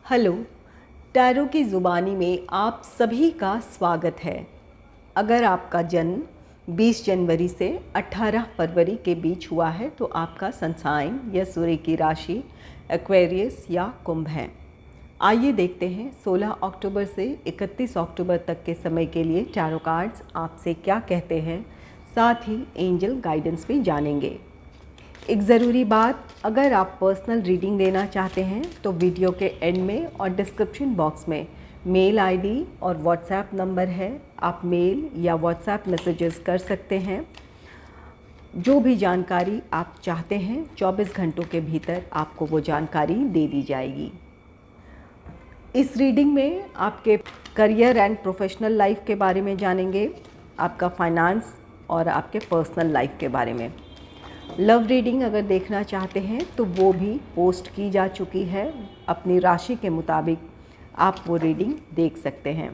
Hello, tarot की ज़ुबानी में आप सभी का स्वागत है। अगर आपका जन्म 20 जनवरी से 18 फरवरी के बीच हुआ है तो आपका सन साइन या सूर्य की राशि एक्वेरियस या कुंभ है। आइए देखते हैं 16 अक्टूबर से 31 अक्टूबर तक के समय के लिए टैरो कार्ड्स आपसे क्या कहते हैं, साथ ही एंजल गाइडेंस भी जानेंगे। एक ज़रूरी बात, अगर आप पर्सनल रीडिंग लेना चाहते हैं तो वीडियो के एंड में और डिस्क्रिप्शन बॉक्स में मेल आईडी और व्हाट्सएप नंबर है। आप मेल या व्हाट्सएप मैसेजेस कर सकते हैं। जो भी जानकारी आप चाहते हैं 24 घंटों के भीतर आपको वो जानकारी दे दी जाएगी। इस रीडिंग में आपके करियर एंड प्रोफेशनल लाइफ के बारे में जानेंगे, आपका फाइनेंस और आपके पर्सनल लाइफ के बारे में। लव रीडिंग अगर देखना चाहते हैं तो वो भी पोस्ट की जा चुकी है। अपनी राशि के मुताबिक आप वो रीडिंग देख सकते हैं।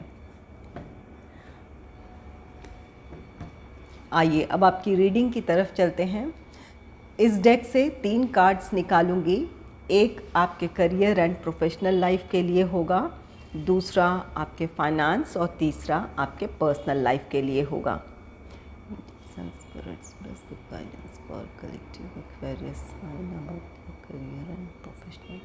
आइए अब आपकी रीडिंग की तरफ चलते हैं। इस डेक से 3 कार्ड्स निकालूंगी। एक आपके करियर एंड प्रोफेशनल लाइफ के लिए होगा, दूसरा आपके फाइनेंस और तीसरा आपके पर्सनल लाइफ के लिए होगा। guidance for collective Aquarius sign about your career and professional.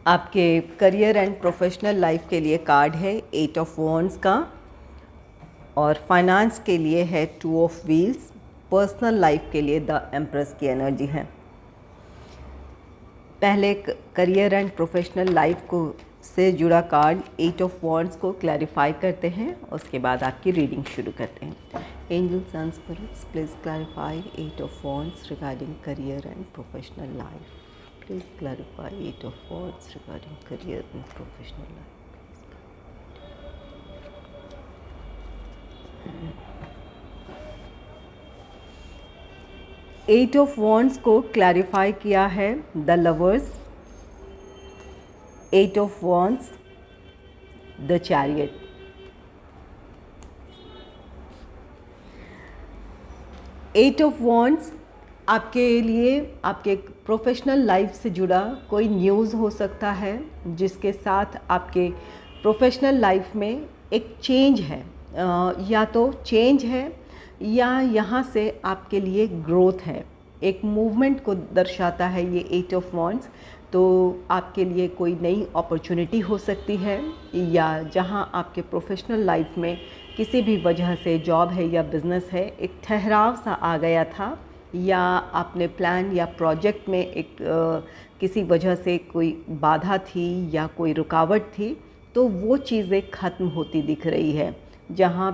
आपके करियर एंड प्रोफेशनल लाइफ के लिए कार्ड है 8 ऑफ वॉन्ड्स का, और फाइनेंस के लिए है 2 ऑफ व्हील्स। पर्सनल लाइफ के लिए द एम्प्रेस की एनर्जी है। पहले करियर एंड प्रोफेशनल लाइफ को से जुड़ा कार्ड 8 ऑफ वॉन्ड्स को क्लैरिफाई करते हैं, उसके बाद आपकी रीडिंग शुरू करते हैं। Angels and spirits, please clarify 8 of wands regarding career and professional life. Please clarify 8 of Wands regarding career and professional life. 8 of Wands को क्लैरिफाई किया है the lovers, 8 of Wands the chariot. Eight of wands आपके लिए आपके professional life से जुड़ा कोई news हो सकता है, जिसके साथ आपके प्रोफेशनल लाइफ में एक चेंज है। या तो चेंज है या यहाँ से आपके लिए ग्रोथ है, एक मूवमेंट को दर्शाता है ये 8 ऑफ वॉन्ड्स। तो आपके लिए कोई नई अपॉर्चुनिटी हो सकती है, या जहाँ आपके प्रोफेशनल लाइफ में किसी भी वजह से, जॉब है या बिज़नेस है, एक ठहराव सा आ गया था, या आपने प्लान या प्रोजेक्ट में एक किसी वजह से कोई बाधा थी या कोई रुकावट थी, तो वो चीज़ें ख़त्म होती दिख रही है। जहाँ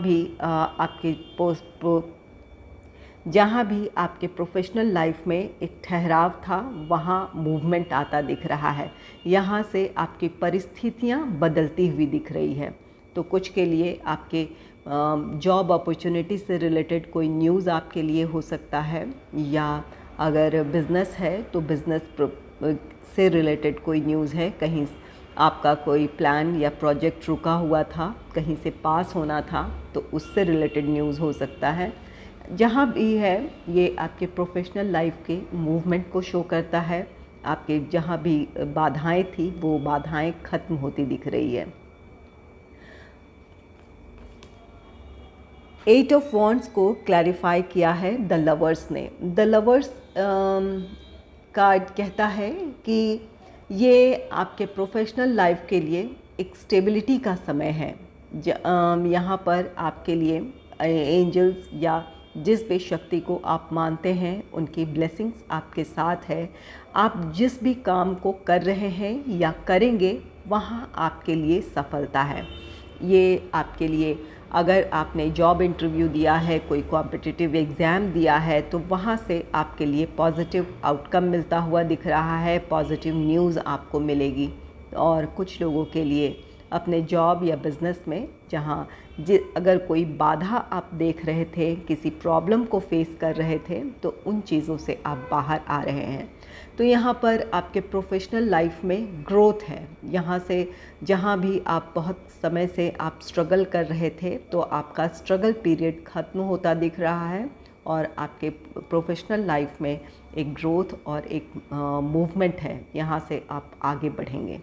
भी आपके प्रोफेशनल लाइफ में एक ठहराव था, वहाँ मूवमेंट आता दिख रहा है। यहाँ से आपकी परिस्थितियाँ बदलती हुई दिख रही है। तो कुछ के लिए आपके जॉब अपॉर्चुनिटी से रिलेटेड कोई न्यूज़ आपके लिए हो सकता है, या अगर बिज़नेस है तो बिज़नेस से रिलेटेड कोई न्यूज़ है। कहीं आपका कोई प्लान या प्रोजेक्ट रुका हुआ था, कहीं से पास होना था, तो उससे रिलेटेड न्यूज़ हो सकता है। जहाँ भी है ये आपके प्रोफेशनल लाइफ के मूवमेंट को शो करता है। आपके जहाँ भी बाधाएं थी वो बाधाएं ख़त्म होती दिख रही है। 8 ऑफ वॉन्ड्स को क्लैरिफाई किया है द लवर्स ने। द लवर्स कार्ड कहता है कि ये आपके प्रोफेशनल लाइफ के लिए एक स्टेबिलिटी का समय है। यहाँ पर आपके लिए एंजल्स या जिस भी शक्ति को आप मानते हैं उनकी ब्लेसिंग्स आपके साथ है। आप जिस भी काम को कर रहे हैं या करेंगे वहाँ आपके लिए सफलता है। ये आपके लिए, अगर आपने जॉब इंटरव्यू दिया है, कोई कॉम्पिटिटिव एग्ज़ाम दिया है, तो वहाँ से आपके लिए पॉजिटिव आउटकम मिलता हुआ दिख रहा है, पॉजिटिव न्यूज़ आपको मिलेगी। और कुछ लोगों के लिए अपने जॉब या बिज़नेस में, जहाँ अगर कोई बाधा आप देख रहे थे, किसी प्रॉब्लम को फेस कर रहे थे, तो उन चीज़ों से आप बाहर आ रहे हैं। तो यहाँ पर आपके प्रोफेशनल लाइफ में ग्रोथ है। यहाँ से जहाँ भी आप बहुत समय से आप स्ट्रगल कर रहे थे, तो आपका स्ट्रगल पीरियड ख़त्म होता दिख रहा है और आपके प्रोफेशनल लाइफ में एक ग्रोथ और एक मूवमेंट है। यहाँ से आप आगे बढ़ेंगे।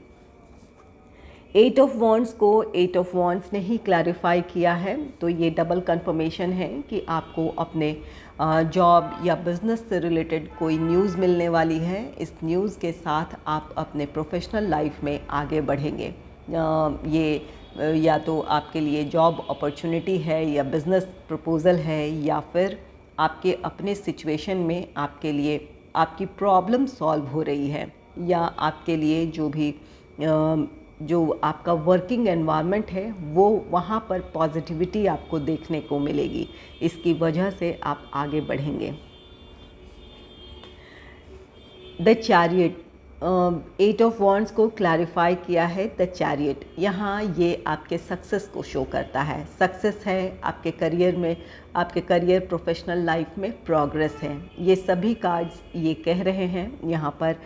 8 ऑफ वॉन्ड्स को 8 ऑफ वॉन्ड्स ने ही क्लैरिफाई किया है, तो ये डबल कंफर्मेशन है कि आपको अपने जॉब या बिज़नेस से रिलेटेड कोई न्यूज़ मिलने वाली है। इस न्यूज़ के साथ आप अपने प्रोफेशनल लाइफ में आगे बढ़ेंगे। ये या तो आपके लिए जॉब अपॉर्चुनिटी है या बिज़नेस प्रपोज़ल है, या फिर आपके अपने सिचुएशन में आपके लिए आपकी प्रॉब्लम सॉल्व हो रही है, या आपके लिए जो आपका वर्किंग एनवायरनमेंट है वो वहाँ पर पॉजिटिविटी आपको देखने को मिलेगी। इसकी वजह से आप आगे बढ़ेंगे। द चैरियट, 8 ऑफ वॉन्ड्स को क्लैरिफाई किया है द चैरियट। यहाँ ये आपके सक्सेस को शो करता है। सक्सेस है आपके करियर में, आपके करियर प्रोफेशनल लाइफ में प्रोग्रेस है। ये सभी कार्ड्स ये कह रहे हैं। यहाँ पर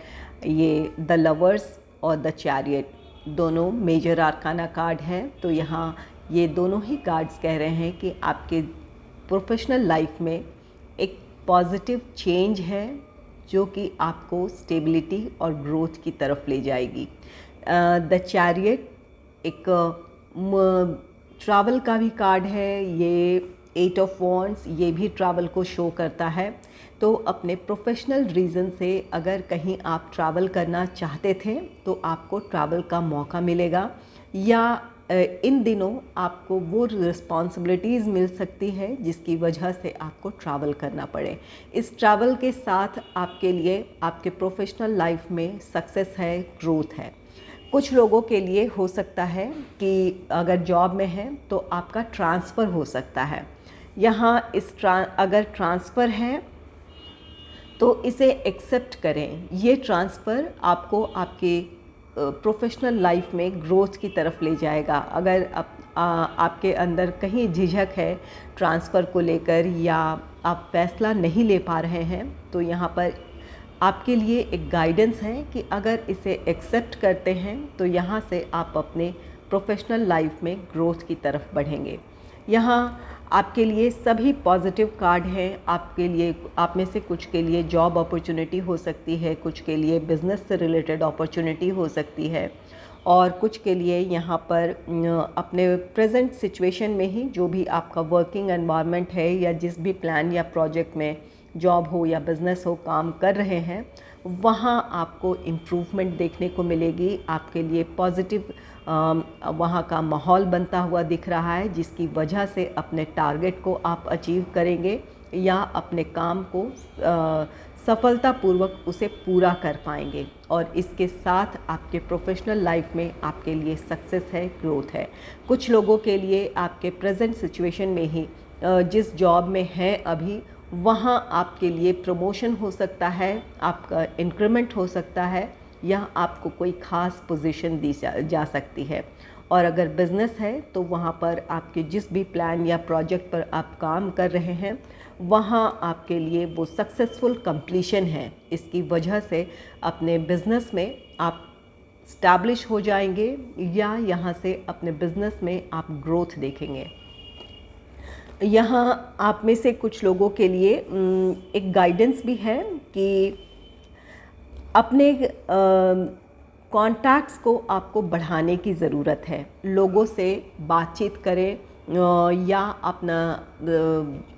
ये द लवर्स और द चैरियट दोनों मेजर आर्काना कार्ड हैं। तो यहाँ ये दोनों ही कार्ड्स कह रहे हैं कि आपके प्रोफेशनल लाइफ में एक पॉजिटिव चेंज है जो कि आपको स्टेबिलिटी और ग्रोथ की तरफ ले जाएगी। द चैरियट एक ट्रैवल का भी कार्ड है। ये 8 ऑफ वॉन्ड्स ये भी ट्रैवल को शो करता है। तो अपने प्रोफेशनल रीज़न से अगर कहीं आप ट्रैवल करना चाहते थे तो आपको ट्रैवल का मौका मिलेगा, या इन दिनों आपको वो रिस्पॉन्सिबिलिटीज़ मिल सकती है जिसकी वजह से आपको ट्रैवल करना पड़े। इस ट्रैवल के साथ आपके लिए आपके प्रोफेशनल लाइफ में सक्सेस है, ग्रोथ है। कुछ लोगों के लिए हो सकता है कि अगर जॉब में है तो आपका ट्रांसफ़र हो सकता है। यहाँ अगर ट्रांसफ़र है तो इसे एक्सेप्ट करें। ये ट्रांसफ़र आपको आपके प्रोफेशनल लाइफ में ग्रोथ की तरफ ले जाएगा। अगर आपके अंदर कहीं झिझक है ट्रांसफ़र को लेकर, या आप फैसला नहीं ले पा रहे हैं, तो यहाँ पर आपके लिए एक गाइडेंस है कि अगर इसे एक्सेप्ट करते हैं तो यहाँ से आप अपने प्रोफेशनल लाइफ में ग्रोथ की तरफ बढ़ेंगे। यहाँ आपके लिए सभी पॉजिटिव कार्ड हैं। आपके लिए, आप में से कुछ के लिए जॉब अपॉर्चुनिटी हो सकती है, कुछ के लिए बिज़नेस से रिलेटेड अपॉर्चुनिटी हो सकती है, और कुछ के लिए यहाँ पर अपने प्रेजेंट सिचुएशन में ही जो भी आपका वर्किंग एनवायरनमेंट है, या जिस भी प्लान या प्रोजेक्ट में जॉब हो या बिज़नेस हो काम कर रहे हैं, वहाँ आपको इम्प्रूवमेंट देखने को मिलेगी। आपके लिए पॉजिटिव वहाँ का माहौल बनता हुआ दिख रहा है, जिसकी वजह से अपने टारगेट को आप अचीव करेंगे या अपने काम को सफलतापूर्वक उसे पूरा कर पाएंगे। और इसके साथ आपके प्रोफेशनल लाइफ में आपके लिए सक्सेस है, ग्रोथ है। कुछ लोगों के लिए आपके प्रेजेंट सिचुएशन में ही जिस जॉब में है अभी, वहाँ आपके लिए प्रमोशन हो सकता है, आपका इंक्रीमेंट हो सकता है, या आपको कोई ख़ास पोजीशन दी जा सकती है। और अगर बिज़नेस है तो वहाँ पर आपके जिस भी प्लान या प्रोजेक्ट पर आप काम कर रहे हैं, वहाँ आपके लिए वो सक्सेसफुल कंप्लीशन है। इसकी वजह से अपने बिज़नेस में आप स्टैब्लिश हो जाएंगे, या यहाँ से अपने बिज़नेस में आप ग्रोथ देखेंगे। यहाँ आप में से कुछ लोगों के लिए एक गाइडेंस भी है कि अपने कॉन्टैक्ट्स को आपको बढ़ाने की ज़रूरत है। लोगों से बातचीत करें, या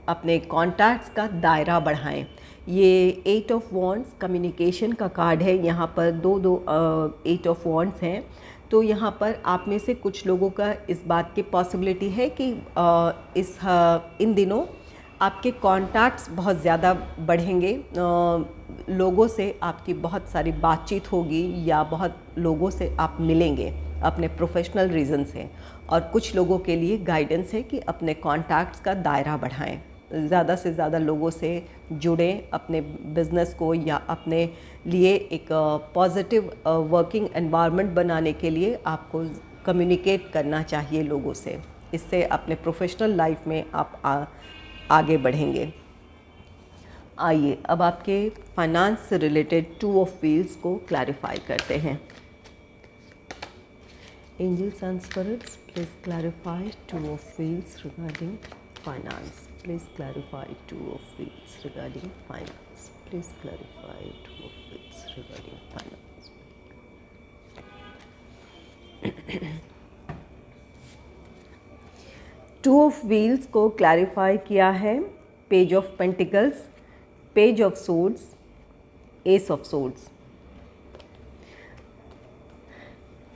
अपने कॉन्टैक्ट्स का दायरा बढ़ाएं। ये 8 ऑफ वॉन्ड्स कम्युनिकेशन का कार्ड है। यहाँ पर दो 8 ऑफ वॉन्ड्स हैं। तो यहाँ पर आप में से कुछ लोगों का इस बात की पॉसिबिलिटी है कि इन दिनों आपके कॉन्टैक्ट्स बहुत ज़्यादा बढ़ेंगे। लोगों से आपकी बहुत सारी बातचीत होगी, या बहुत लोगों से आप मिलेंगे अपने प्रोफेशनल रीज़न से। और कुछ लोगों के लिए गाइडेंस है कि अपने कॉन्टैक्ट्स का दायरा बढ़ाएं, ज़्यादा से ज़्यादा लोगों से जुड़ें। अपने बिज़नेस को या अपने लिए एक पॉजिटिव वर्किंग एनवायरनमेंट बनाने के लिए आपको कम्युनिकेट करना चाहिए लोगों से। इससे अपने प्रोफेशनल लाइफ में आप आगे बढ़ेंगे। आइए अब आपके फाइनेंस से रिलेटेड 2 ऑफ व्हील्स को क्लैरिफाई करते हैं। Angels and spirits, please clarify 2 of wheels regarding finance. Please clarify 2 of wheels regarding finance. Please clarify 2 of wheels regarding finance. 2 of wheels को क्लैरिफाई किया है page of pentacles, page of swords, ace of swords.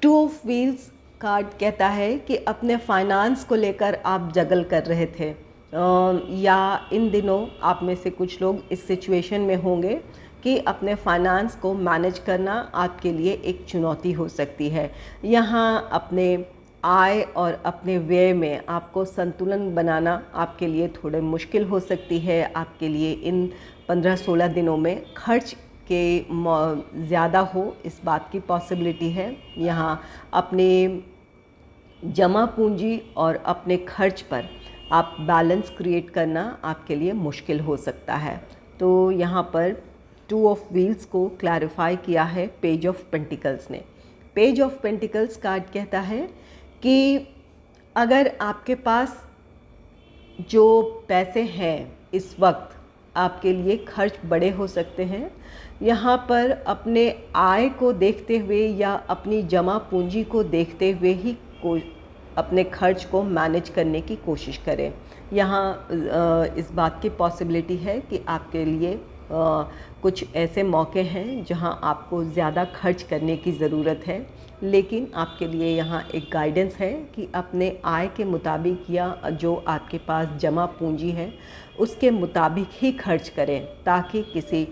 2 of wheels card कहता है कि अपने finance को लेकर आप जगल कर रहे थे, या इन दिनों आप में से कुछ लोग इस सिचुएशन में होंगे कि अपने फाइनेंस को मैनेज करना आपके लिए एक चुनौती हो सकती है। यहाँ अपने आय और अपने व्यय में आपको संतुलन बनाना आपके लिए थोड़े मुश्किल हो सकती है। आपके लिए इन 15-16 दिनों में खर्च के ज़्यादा हो, इस बात की पॉसिबिलिटी है। यहाँ अपने जमा पूंजी और अपने खर्च पर आप बैलेंस क्रिएट करना आपके लिए मुश्किल हो सकता है। तो यहाँ पर 2 ऑफ व्हील्स को क्लैरिफाई किया है पेज ऑफ पेंटिकल्स ने। पेज ऑफ पेंटिकल्स कार्ड कहता है कि अगर आपके पास जो पैसे हैं इस वक्त आपके लिए खर्च बड़े हो सकते हैं, यहाँ पर अपने आय को देखते हुए या अपनी जमा पूंजी को देखते हुए ही अपने खर्च को मैनेज करने की कोशिश करें। यहाँ इस बात की पॉसिबिलिटी है कि आपके लिए कुछ ऐसे मौके हैं जहाँ आपको ज़्यादा खर्च करने की ज़रूरत है, लेकिन आपके लिए यहाँ एक गाइडेंस है कि अपने आय के मुताबिक या जो आपके पास जमा पूंजी है उसके मुताबिक ही खर्च करें, ताकि किसी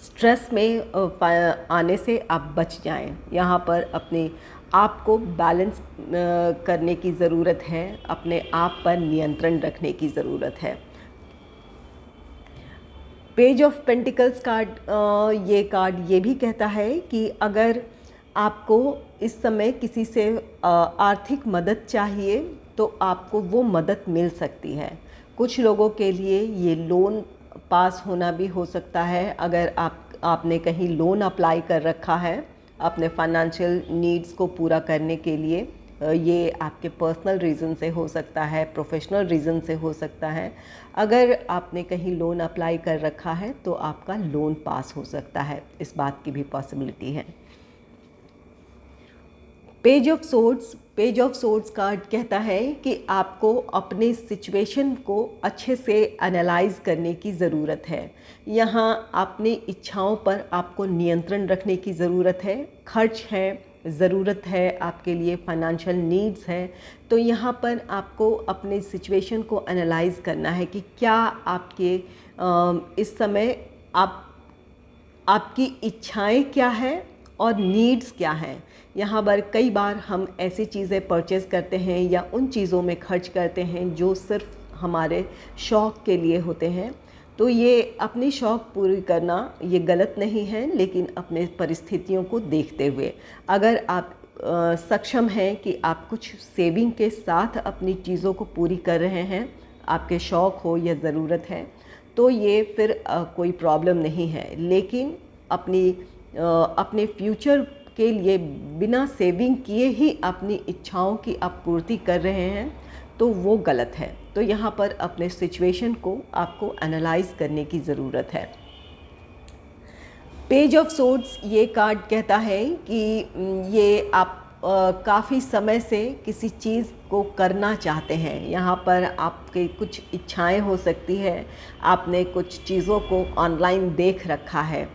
स्ट्रेस में आने से आप बच जाएं। यहाँ पर अपने आप को बैलेंस करने की ज़रूरत है, अपने आप पर नियंत्रण रखने की ज़रूरत है। पेज ऑफ पेंटिकल्स कार्ड, ये कार्ड ये भी कहता है कि अगर आपको इस समय किसी से आर्थिक मदद चाहिए तो आपको वो मदद मिल सकती है। कुछ लोगों के लिए ये लोन पास होना भी हो सकता है। अगर आपने कहीं लोन अप्लाई कर रखा है अपने फाइनेंशियल नीड्स को पूरा करने के लिए, ये आपके पर्सनल रीज़न से हो सकता है, प्रोफेशनल रीज़न से हो सकता है। अगर आपने कहीं लोन अप्लाई कर रखा है तो आपका लोन पास हो सकता है, इस बात की भी पॉसिबिलिटी है। पेज ऑफ सोर्ड्स कार्ड कहता है कि आपको अपने सिचुएशन को अच्छे से एनालाइज करने की ज़रूरत है। यहाँ अपनी इच्छाओं पर आपको नियंत्रण रखने की ज़रूरत है। खर्च है, ज़रूरत है, आपके लिए फाइनेंशियल नीड्स है, तो यहाँ पर आपको अपने सिचुएशन को एनालाइज करना है कि क्या आपके इस समय आपकी इच्छाएं क्या है और नीड्स क्या हैं। यहाँ पर कई बार हम ऐसी चीज़ें परचेज़ करते हैं या उन चीज़ों में खर्च करते हैं जो सिर्फ हमारे शौक़ के लिए होते हैं। तो ये अपनी शौक़ पूरी करना ये गलत नहीं है, लेकिन अपने परिस्थितियों को देखते हुए अगर आप सक्षम हैं कि आप कुछ सेविंग के साथ अपनी चीज़ों को पूरी कर रहे हैं, आपके शौक़ हो या ज़रूरत है, तो ये फिर कोई प्रॉब्लम नहीं है। लेकिन अपने फ्यूचर के लिए बिना सेविंग किए ही अपनी इच्छाओं की आप पूर्ति कर रहे हैं तो वो गलत है। तो यहाँ पर अपने सिचुएशन को आपको एनालाइज करने की ज़रूरत है। पेज ऑफ सोर्ड्स ये कार्ड कहता है कि ये आप काफ़ी समय से किसी चीज़ को करना चाहते हैं। यहाँ पर आपके कुछ इच्छाएं हो सकती है, आपने कुछ चीज़ों को ऑनलाइन देख रखा है,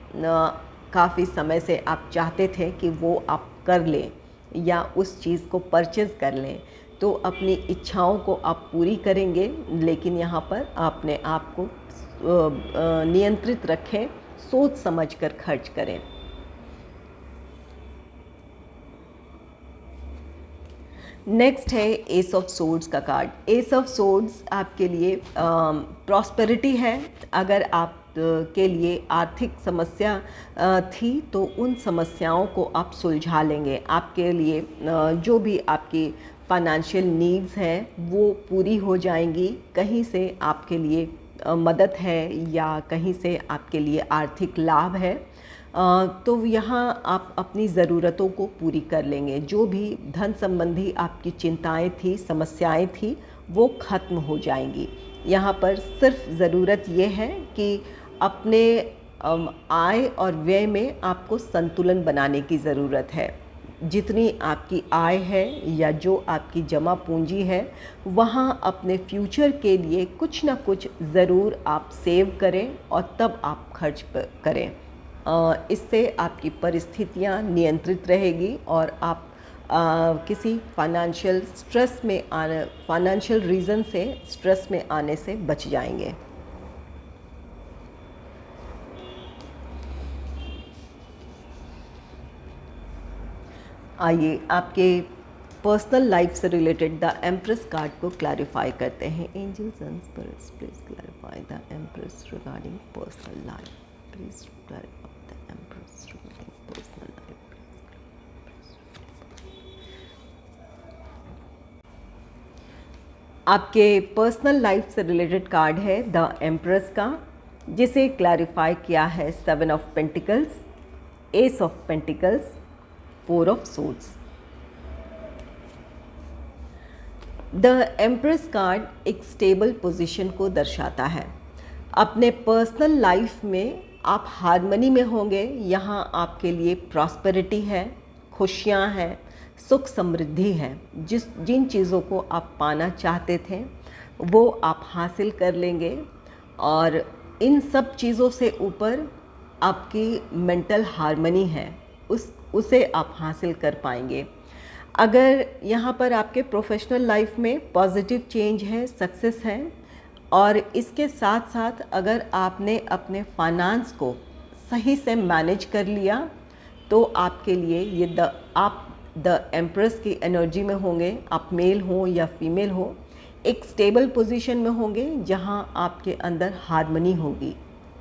काफ़ी समय से आप चाहते थे कि वो आप कर लें या उस चीज़ को परचेज़ कर लें, तो अपनी इच्छाओं को आप पूरी करेंगे, लेकिन यहाँ पर अपने आप को नियंत्रित रखें, सोच समझ कर खर्च करें। नेक्स्ट है एस ऑफ सोर्ड्स का कार्ड। एस ऑफ सोर्ड्स आपके लिए प्रॉस्पेरिटी है। अगर आप के लिए आर्थिक समस्या थी, तो उन समस्याओं को आप सुलझा लेंगे। आपके लिए जो भी आपकी फाइनेंशियल नीड्स हैं वो पूरी हो जाएंगी। कहीं से आपके लिए मदद है या कहीं से आपके लिए आर्थिक लाभ है, तो यहाँ आप अपनी ज़रूरतों को पूरी कर लेंगे। जो भी धन संबंधी आपकी चिंताएं थी, समस्याएं थी, वो ख़त्म हो जाएंगी। यहाँ पर सिर्फ ज़रूरत ये है कि अपने आय और व्यय में आपको संतुलन बनाने की ज़रूरत है। जितनी आपकी आय है या जो आपकी जमा पूंजी है, वहाँ अपने फ्यूचर के लिए कुछ ना कुछ ज़रूर आप सेव करें और तब आप खर्च करें। इससे आपकी परिस्थितियाँ नियंत्रित रहेगी और आप किसी फाइनेंशियल रीज़न से स्ट्रेस में आने से बच जाएंगे। आइए आपके पर्सनल लाइफ से रिलेटेड द एम्प्रेस कार्ड को क्लैरिफाई करते हैं। Angels and spirits, please clarify the empress regarding personal life. Please clarify the empress regarding personal life. आपके पर्सनल लाइफ से रिलेटेड कार्ड है द एम्प्रेस का, जिसे क्लैरिफाई किया है 7 of pentacles, ace of pentacles, 4 of swords. The empress card एक stable position को दर्शाता है। अपने पर्सनल लाइफ में आप हार्मनी में होंगे। यहाँ आपके लिए प्रॉस्पेरिटी है, खुशियाँ हैं, सुख समृद्धि है। जिन चीज़ों को आप पाना चाहते थे वो आप हासिल कर लेंगे, और इन सब चीज़ों से ऊपर आपकी मेंटल हार्मनी है, उसे आप हासिल कर पाएंगे। अगर यहाँ पर आपके प्रोफेशनल लाइफ में पॉजिटिव चेंज है, सक्सेस है, और इसके साथ साथ अगर आपने अपने फाइनेंस को सही से मैनेज कर लिया तो आपके लिए ये आप द एम्प्रेस की एनर्जी में होंगे। आप मेल हो या फीमेल हो, एक स्टेबल पोजीशन में होंगे जहाँ आपके अंदर हार्मनी होगी।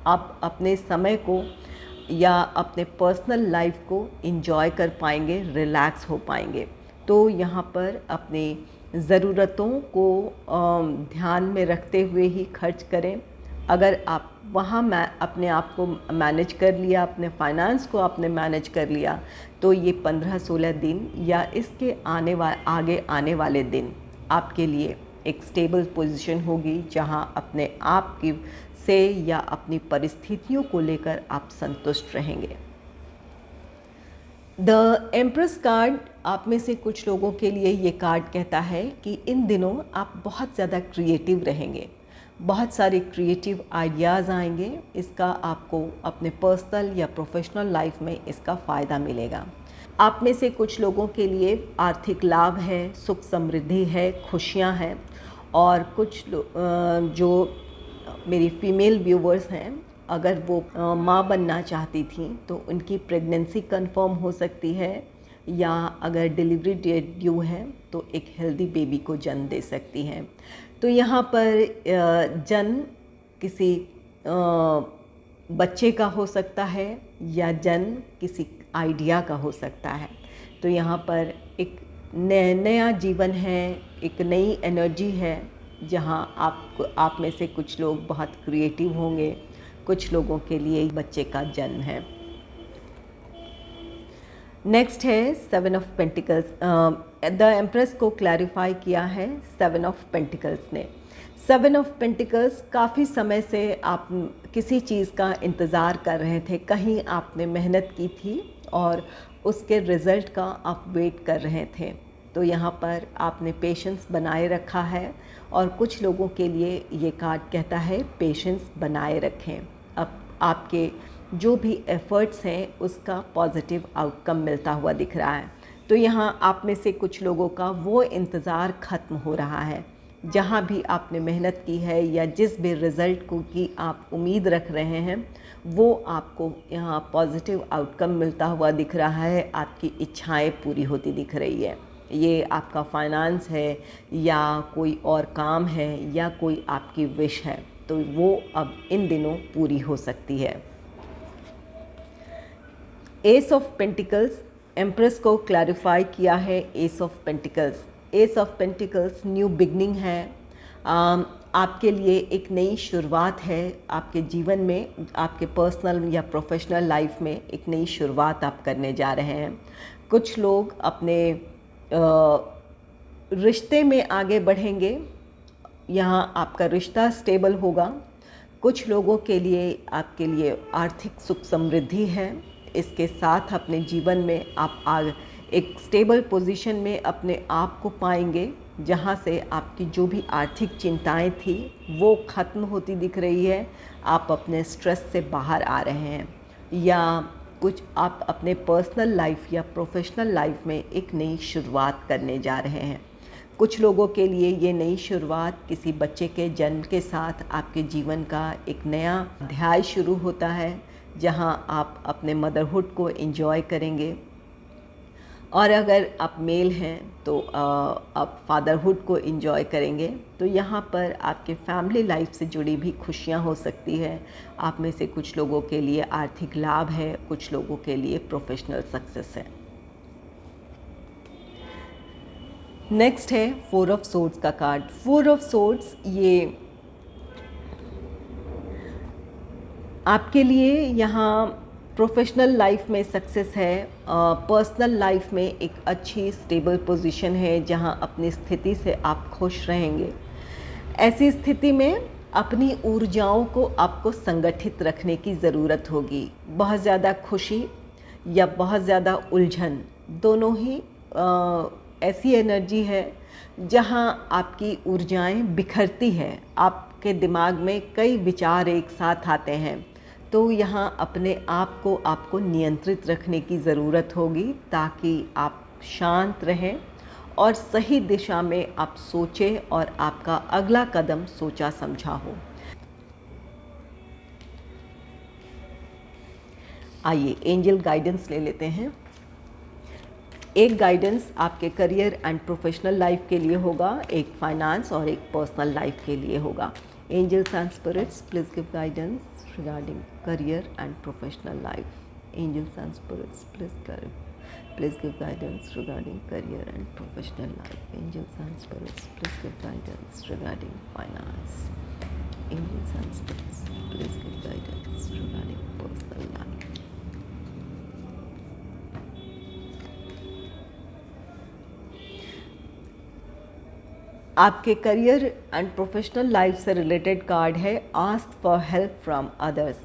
आप अपने समय को या अपने पर्सनल लाइफ को एंजॉय कर पाएंगे, रिलैक्स हो पाएंगे। तो यहाँ पर अपनी ज़रूरतों को ध्यान में रखते हुए ही खर्च करें। अगर आप वहाँ अपने आप को मैनेज कर लिया, अपने फाइनेंस को आपने मैनेज कर लिया, तो ये 15-16 दिन या इसके आगे आने वाले दिन आपके लिए एक स्टेबल पोजीशन होगी, जहाँ अपने आप की से या अपनी परिस्थितियों को लेकर आप संतुष्ट रहेंगे। द एम्प्रेस कार्ड आप में से कुछ लोगों के लिए ये कार्ड कहता है कि इन दिनों आप बहुत ज़्यादा क्रिएटिव रहेंगे, बहुत सारे क्रिएटिव आइडियाज़ आएंगे। इसका आपको अपने पर्सनल या प्रोफेशनल लाइफ में इसका फ़ायदा मिलेगा। आप में से कुछ लोगों के लिए आर्थिक लाभ है, सुख समृद्धि है, खुशियाँ हैं, और कुछ जो मेरी फीमेल व्यूवर्स हैं, अगर वो माँ बनना चाहती थी तो उनकी प्रेगनेंसी कंफर्म हो सकती है, या अगर डिलीवरी डेट ड्यू है तो एक हेल्दी बेबी को जन्म दे सकती हैं। तो यहाँ पर जन्म किसी बच्चे का हो सकता है या जन्म किसी आइडिया का हो सकता है। तो यहाँ पर एक नया जीवन है, एक नई एनर्जी है, जहाँ आप में से कुछ लोग बहुत क्रिएटिव होंगे, कुछ लोगों के लिए बच्चे का जन्म है। नेक्स्ट है 7 ऑफ पेंटिकल्स। द एम्प्रेस को क्लैरिफाई किया है 7 ऑफ पेंटिकल्स ने। 7 ऑफ पेंटिकल्स, काफ़ी समय से आप किसी चीज़ का इंतज़ार कर रहे थे, कहीं आपने मेहनत की थी और उसके रिज़ल्ट का आप वेट कर रहे थे। तो यहाँ पर आपने पेशेंस बनाए रखा है, और कुछ लोगों के लिए ये कार्ड कहता है पेशेंस बनाए रखें। अब आपके जो भी एफ़र्ट्स हैं उसका पॉजिटिव आउटकम मिलता हुआ दिख रहा है। तो यहाँ आप में से कुछ लोगों का वो इंतज़ार ख़त्म हो रहा है। जहाँ भी आपने मेहनत की है या जिस भी रिज़ल्ट को की आप उम्मीद रख रहे हैं, वो आपको यहाँ पॉजिटिव आउटकम मिलता हुआ दिख रहा है। आपकी इच्छाएं पूरी होती दिख रही है। ये आपका फाइनेंस है या कोई और काम है या कोई आपकी विश है, तो वो अब इन दिनों पूरी हो सकती है। एस ऑफ पेंटिकल्स, एम्प्रेस को क्लैरिफाई किया है S of pentacles. Ace of pentacles new beginning है, आपके लिए एक नई शुरुआत है। आपके जीवन में, आपके पर्सनल या प्रोफेशनल लाइफ में एक नई शुरुआत आप करने जा रहे हैं। कुछ लोग अपने रिश्ते में आगे बढ़ेंगे, यहाँ आपका रिश्ता स्टेबल होगा। कुछ लोगों के लिए, आपके लिए आर्थिक सुख समृद्धि है। इसके साथ अपने जीवन में आप एक स्टेबल पोजीशन में अपने आप को पाएंगे, जहाँ से आपकी जो भी आर्थिक चिंताएं थी वो ख़त्म होती दिख रही है। आप अपने स्ट्रेस से बाहर आ रहे हैं, या कुछ आप अपने पर्सनल लाइफ या प्रोफेशनल लाइफ में एक नई शुरुआत करने जा रहे हैं। कुछ लोगों के लिए ये नई शुरुआत किसी बच्चे के जन्म के साथ आपके जीवन का एक नया अध्याय शुरू होता है, जहां आप अपने मदरहुड को एंजॉय करेंगे। और अगर आप मेल हैं तो आप फादरहुड को एंजॉय करेंगे। तो यहाँ पर आपके फैमिली लाइफ से जुड़ी भी खुशियाँ हो सकती है। आप में से कुछ लोगों के लिए आर्थिक लाभ है, कुछ लोगों के लिए प्रोफेशनल सक्सेस है। नेक्स्ट है 4 ऑफ सोर्ड्स का कार्ड। 4 ऑफ सोर्ड्स ये आपके लिए यहाँ प्रोफेशनल लाइफ में सक्सेस है, पर्सनल लाइफ में एक अच्छी स्टेबल पोजीशन है, जहाँ अपनी स्थिति से आप खुश रहेंगे। ऐसी स्थिति में अपनी ऊर्जाओं को आपको संगठित रखने की ज़रूरत होगी। बहुत ज़्यादा खुशी या बहुत ज़्यादा उलझन, दोनों ही ऐसी एनर्जी है जहाँ आपकी ऊर्जाएं बिखरती हैं। आपके दिमाग में कई विचार एक साथ आते हैं, तो यहाँ अपने आप को आपको नियंत्रित रखने की ज़रूरत होगी, ताकि आप शांत रहें और सही दिशा में आप सोचें और आपका अगला कदम सोचा समझा हो। आइए एंजल गाइडेंस ले लेते हैं। एक गाइडेंस आपके करियर एंड प्रोफेशनल लाइफ के लिए होगा, एक फाइनेंस और एक पर्सनल लाइफ के लिए होगा। Angels and spirits, please give guidance regarding career and professional life. Angels and spirits, please give guidance regarding career and professional life. Angels and spirits, please give guidance regarding finance. Angels and spirits, please give guidance regarding personal life. आपके career and professional life से related card है ask for help from others.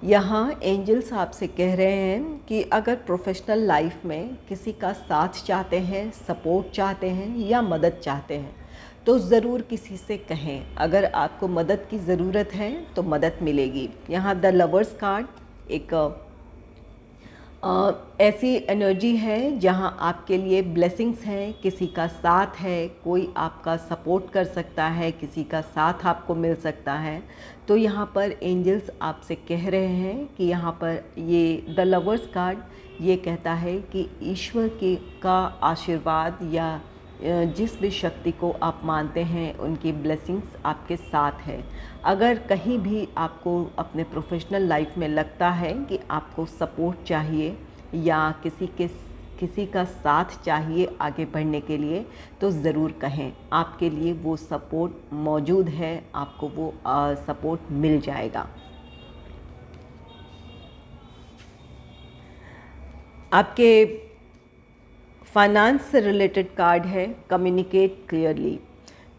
यहाँ angels आपसे कह रहे हैं कि अगर प्रोफेशनल लाइफ में किसी का साथ चाहते हैं, सपोर्ट चाहते हैं या मदद चाहते हैं, तो ज़रूर किसी से कहें। अगर आपको मदद की ज़रूरत है तो मदद मिलेगी। यहाँ द लवर्स कार्ड एक ऐसी एनर्जी है जहां आपके लिए ब्लेसिंग्स हैं, किसी का साथ है, कोई आपका सपोर्ट कर सकता है, किसी का साथ आपको मिल सकता है। तो यहाँ पर एंजल्स आपसे कह रहे हैं कि यहाँ पर ये द लवर्स कार्ड ये कहता है कि ईश्वर की का आशीर्वाद या जिस भी शक्ति को आप मानते हैं उनकी ब्लेसिंग्स आपके साथ है। अगर कहीं भी आपको अपने प्रोफेशनल लाइफ में लगता है कि आपको सपोर्ट चाहिए या किसी का साथ चाहिए आगे बढ़ने के लिए, तो ज़रूर कहें। आपके लिए वो सपोर्ट मौजूद है, आपको वो सपोर्ट मिल जाएगा। आपके फाइनेंस से रिलेटेड कार्ड है कम्युनिकेट क्लियरली।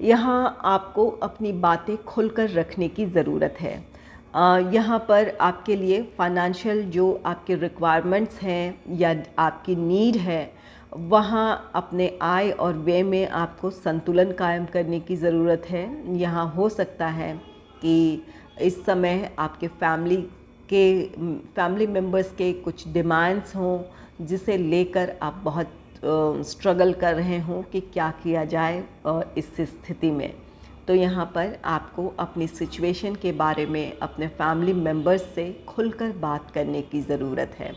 यहाँ आपको अपनी बातें खुलकर रखने की ज़रूरत है। यहाँ पर आपके लिए फाइनेंशियल जो आपके रिक्वायरमेंट्स हैं या आपकी नीड है, वहाँ अपने आय और व्यय में आपको संतुलन कायम करने की ज़रूरत है। यहाँ हो सकता है कि इस समय आपके फैमिली मेम्बर्स के कुछ डिमांड्स हों, जिसे लेकर आप बहुत स्ट्रगल कर रहे हों कि क्या किया जाए इस स्थिति में। तो यहाँ पर आपको अपनी सिचुएशन के बारे में अपने फैमिली मेम्बर्स से खुलकर बात करने की ज़रूरत है।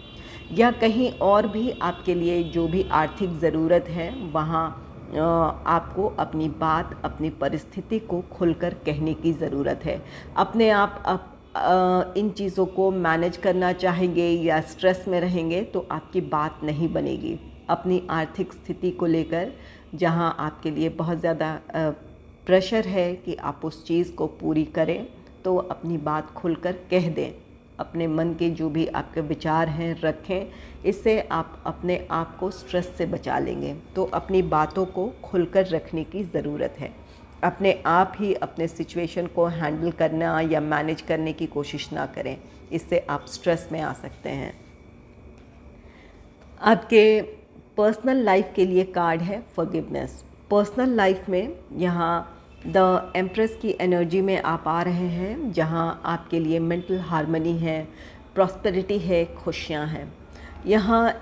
या कहीं और भी आपके लिए जो भी आर्थिक ज़रूरत है, वहाँ आपको अपनी बात, अपनी परिस्थिति को खुलकर कहने की ज़रूरत है। अपने आप इन चीज़ों को मैनेज करना चाहेंगे या स्ट्रेस में रहेंगे तो आपकी बात नहीं बनेगी। अपनी आर्थिक स्थिति को लेकर जहाँ आपके लिए बहुत ज़्यादा प्रेशर है कि आप उस चीज़ को पूरी करें, तो अपनी बात खुलकर कह दें। अपने मन के जो भी आपके विचार हैं रखें, इससे आप अपने आप को स्ट्रेस से बचा लेंगे। तो अपनी बातों को खुलकर रखने की ज़रूरत है। अपने आप ही अपने सिचुएशन को हैंडल करना या मैनेज करने की कोशिश ना करें, इससे आप स्ट्रेस में आ सकते हैं। आपके पर्सनल लाइफ के लिए कार्ड है फॉरगिवनेस। पर्सनल लाइफ में यहाँ द एम्प्रेस की एनर्जी में आप आ रहे हैं, जहाँ आपके लिए मेंटल हार्मनी है, प्रॉस्पेरिटी है, खुशियाँ हैं। यहाँ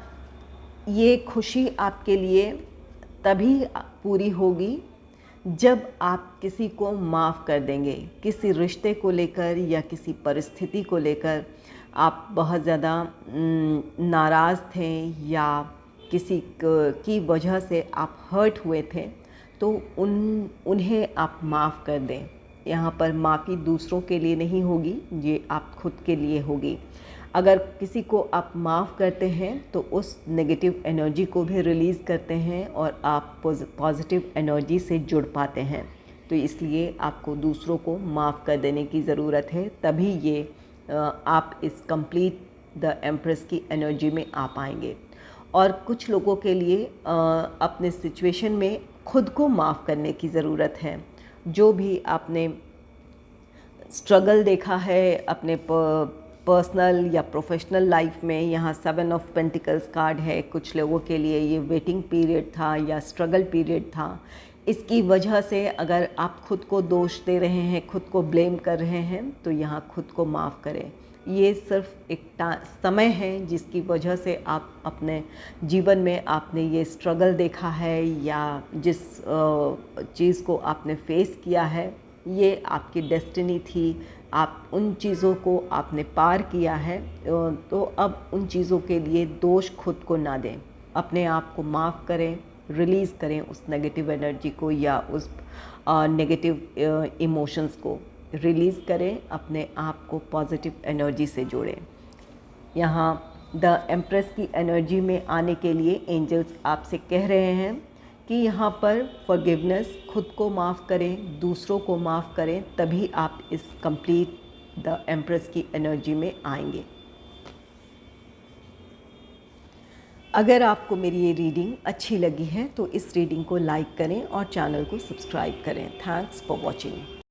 ये खुशी आपके लिए तभी पूरी होगी जब आप किसी को माफ़ कर देंगे। किसी रिश्ते को लेकर या किसी परिस्थिति को लेकर आप बहुत ज़्यादा नाराज़ थे या किसी की वजह से आप हर्ट हुए थे, तो उन्हें आप माफ़ कर दें। यहाँ पर माफ़ी दूसरों के लिए नहीं होगी, ये आप खुद के लिए होगी। अगर किसी को आप माफ़ करते हैं तो उस नेगेटिव एनर्जी को भी रिलीज़ करते हैं और आप पॉजिटिव एनर्जी से जुड़ पाते हैं। तो इसलिए आपको दूसरों को माफ़ कर देने की ज़रूरत है, तभी ये आप इस कंप्लीट द एम्प्रेस की एनर्जी में आ पाएंगे। और कुछ लोगों के लिए अपने सिचुएशन में खुद को माफ़ करने की ज़रूरत है। जो भी आपने स्ट्रगल देखा है अपने पर्सनल या प्रोफेशनल लाइफ में, यहाँ 7 ऑफ पेंटिकल्स कार्ड है। कुछ लोगों के लिए ये वेटिंग पीरियड था या स्ट्रगल पीरियड था। इसकी वजह से अगर आप खुद को दोष दे रहे हैं, खुद को ब्लेम कर रहे हैं, तो यहाँ खुद को माफ़ करें। ये सिर्फ एक समय है जिसकी वजह से आप अपने जीवन में आपने ये स्ट्रगल देखा है या जिस चीज़ को आपने फेस किया है, ये आपकी डेस्टिनी थी। आप उन चीज़ों को आपने पार किया है, तो अब उन चीज़ों के लिए दोष खुद को ना दें। अपने आप को माफ़ करें, रिलीज़ करें उस नेगेटिव एनर्जी को या उस नेगेटिव इमोशंस को रिलीज़ करें। अपने आप को पॉजिटिव एनर्जी से जोड़ें। यहाँ द एम्प्रेस की एनर्जी में आने के लिए एंजल्स आपसे कह रहे हैं कि यहाँ पर फॉरगिवनेस, खुद को माफ़ करें, दूसरों को माफ़ करें, तभी आप इस कंप्लीट द एम्प्रेस की एनर्जी में आएंगे। अगर आपको मेरी ये रीडिंग अच्छी लगी है तो इस रीडिंग को लाइक करें और चैनल को सब्सक्राइब करें। Thanks for watching.